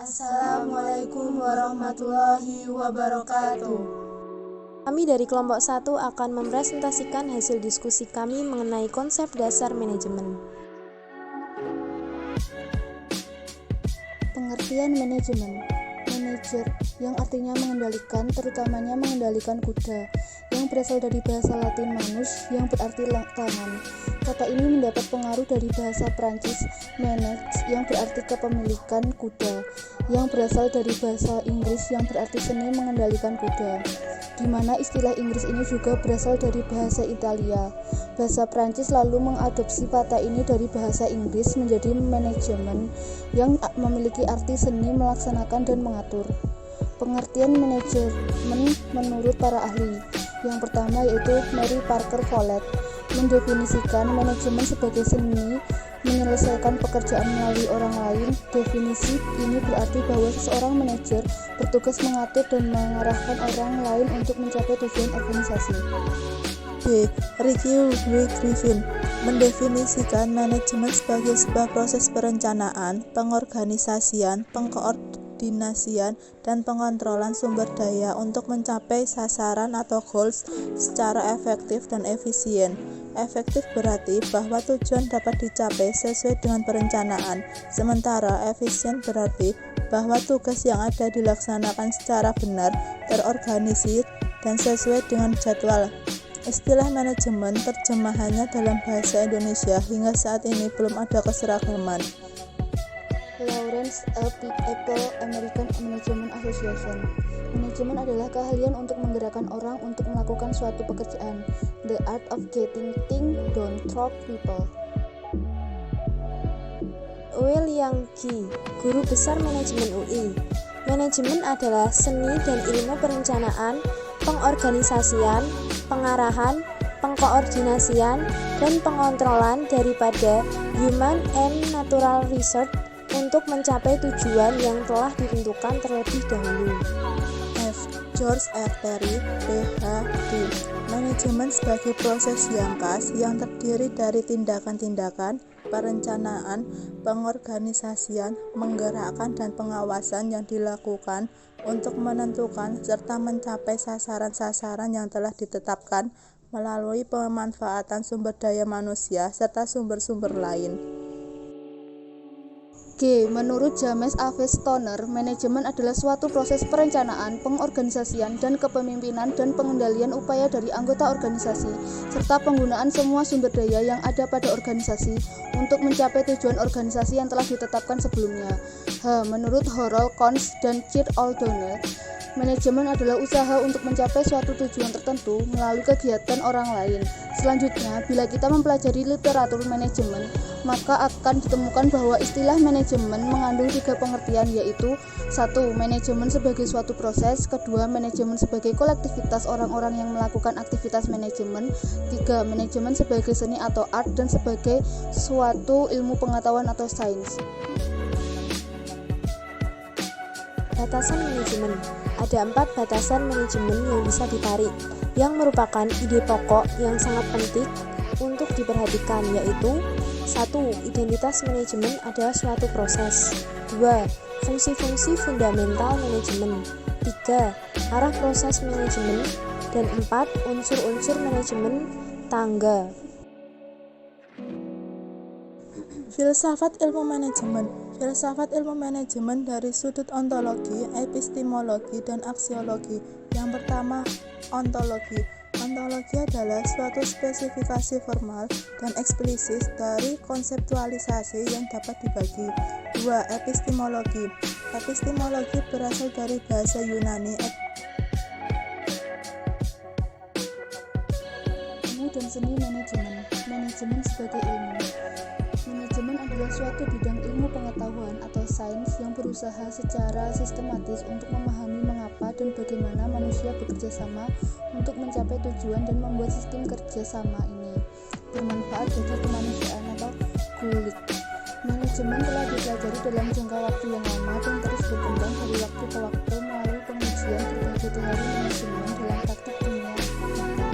Assalamualaikum warahmatullahi wabarakatuh. Kami dari kelompok 1 akan mempresentasikan hasil diskusi kami mengenai konsep dasar manajemen. Pengertian manajemen. Manajer yang artinya mengendalikan, terutamanya mengendalikan kuda, yang berasal dari bahasa Latin manus yang berarti tangan. Kata ini mendapat pengaruh dari bahasa Prancis manage yang berarti kepemilikan kuda, yang berasal dari bahasa Inggris yang berarti seni mengendalikan kuda, di mana istilah Inggris ini juga berasal dari bahasa Italia. Bahasa Prancis lalu mengadopsi kata ini dari bahasa Inggris menjadi manajemen yang memiliki arti seni melaksanakan dan mengatur. Pengertian manajemen menurut para ahli. Yang pertama yaitu Mary Parker Follett mendefinisikan manajemen sebagai seni menyelesaikan pekerjaan melalui orang lain. Definisi ini berarti bahwa seseorang manajer bertugas mengatur dan mengarahkan orang lain untuk mencapai tujuan organisasi. B. Ricky W. Griffin mendefinisikan manajemen sebagai sebuah proses perencanaan, pengorganisasian, pengkoordinasian, dan pengontrolan sumber daya untuk mencapai sasaran atau goals secara efektif dan efisien. Efektif berarti bahwa tujuan dapat dicapai sesuai dengan perencanaan, sementara efisien berarti bahwa tugas yang ada dilaksanakan secara benar, terorganisir, dan sesuai dengan jadwal. Istilah manajemen terjemahannya dalam bahasa Indonesia hingga saat ini belum ada keseragaman. Lawrence A. Big Apple American Management Association. Manajemen adalah keahlian untuk menggerakkan orang untuk melakukan suatu pekerjaan. The art of getting things done through people. William G. Guru Besar Manajemen UI. Manajemen adalah seni dan ilmu perencanaan, pengorganisasian, pengarahan, pengkoordinasian, dan pengontrolan daripada human and natural research untuk mencapai tujuan yang telah ditentukan terlebih dahulu. F. George R. Terry, Ph.D. Manajemen sebagai proses yang khas yang terdiri dari tindakan-tindakan, perencanaan, pengorganisasian, menggerakkan, dan pengawasan yang dilakukan untuk menentukan serta mencapai sasaran-sasaran yang telah ditetapkan melalui pemanfaatan sumber daya manusia serta sumber-sumber lain. G. Menurut James A. V. Stoner, manajemen adalah suatu proses perencanaan, pengorganisasian, dan kepemimpinan dan pengendalian upaya dari anggota organisasi, serta penggunaan semua sumber daya yang ada pada organisasi untuk mencapai tujuan organisasi yang telah ditetapkan sebelumnya. H. Menurut Harold Kohns dan Keith O'Donnell, manajemen adalah usaha untuk mencapai suatu tujuan tertentu melalui kegiatan orang lain. Selanjutnya, bila kita mempelajari literatur manajemen, maka akan ditemukan bahwa istilah manajemen mengandung 3 pengertian, yaitu 1. Manajemen sebagai suatu proses. 2. Manajemen sebagai kolektivitas orang-orang yang melakukan aktivitas manajemen. 3. Manajemen sebagai seni atau art dan sebagai suatu ilmu pengetahuan atau sains. Batasan manajemen. Ada 4 batasan manajemen yang bisa ditarik, yang merupakan ide pokok yang sangat penting untuk diperhatikan, yaitu 1. Identitas manajemen adalah suatu proses. 2. Fungsi-fungsi fundamental manajemen. 3. Arah proses manajemen. Dan 4. Unsur-unsur manajemen tangga. Filsafat ilmu manajemen. Filsafat ilmu manajemen dari sudut ontologi, epistemologi, dan aksiologi. Yang pertama, ontologi. Ontologi adalah suatu spesifikasi formal dan eksplisit dari konseptualisasi yang dapat dibagi. 2. Epistemologi. Epistemologi berasal dari bahasa Yunani. Ilmu dan seni manajemen. Manajemen sebagai ilmu. Manajemen adalah suatu bidang ilmu pengetahuan atau sains yang berusaha secara sistematis untuk memahami mengapa dan bagaimana manusia bekerja sama untuk mencapai tujuan dan membuat sistem kerja sama ini bermanfaat bagi kemanusiaan atau goals. Manajemen telah dipelajari dalam jangka waktu yang lama dan terus berkembang dari waktu ke waktu melalui pengujian berbagai teori manajemen dalam praktik dunia nyata.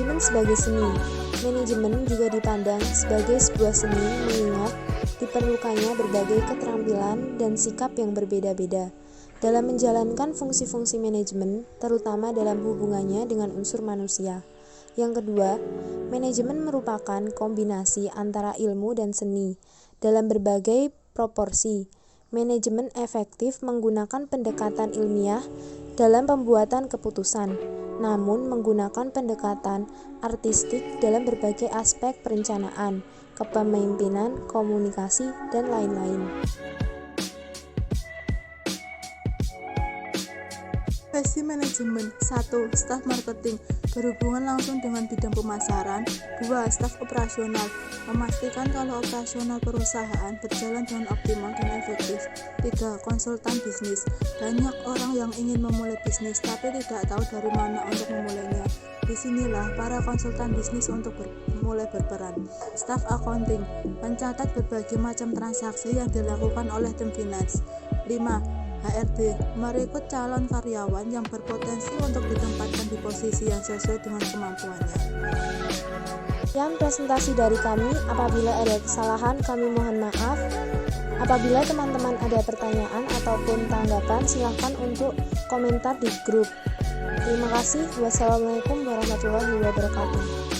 Manajemen sebagai seni. Manajemen juga dipandang sebagai sebuah seni mengingat diperlukannya berbagai keterampilan dan sikap yang berbeda-beda dalam menjalankan fungsi-fungsi manajemen, terutama dalam hubungannya dengan unsur manusia. Yang kedua, manajemen merupakan kombinasi antara ilmu dan seni dalam berbagai proporsi. Manajemen efektif menggunakan pendekatan ilmiah dalam pembuatan keputusan, namun menggunakan pendekatan artistik dalam berbagai aspek perencanaan, kepemimpinan, komunikasi, dan lain-lain. Profesi manajemen. 1. Staf marketing, berhubungan langsung dengan bidang pemasaran. 2. Staf operasional, memastikan kalau operasional perusahaan berjalan dengan optimal dan efektif. 3. Konsultan bisnis, banyak orang yang ingin memulai bisnis tapi tidak tahu dari mana untuk memulainya. Disinilah para konsultan bisnis untuk mulai berperan. Staf accounting, mencatat berbagai macam transaksi yang dilakukan oleh tim finance. 5. HRD, merekrut calon karyawan yang berpotensi untuk ditempatkan di posisi yang sesuai dengan kemampuannya. Sekian presentasi dari kami. Apabila ada kesalahan, kami mohon maaf. Apabila teman-teman ada pertanyaan ataupun tanggapan, silakan untuk komentar di grup. Terima kasih. Wassalamualaikum warahmatullahi wabarakatuh.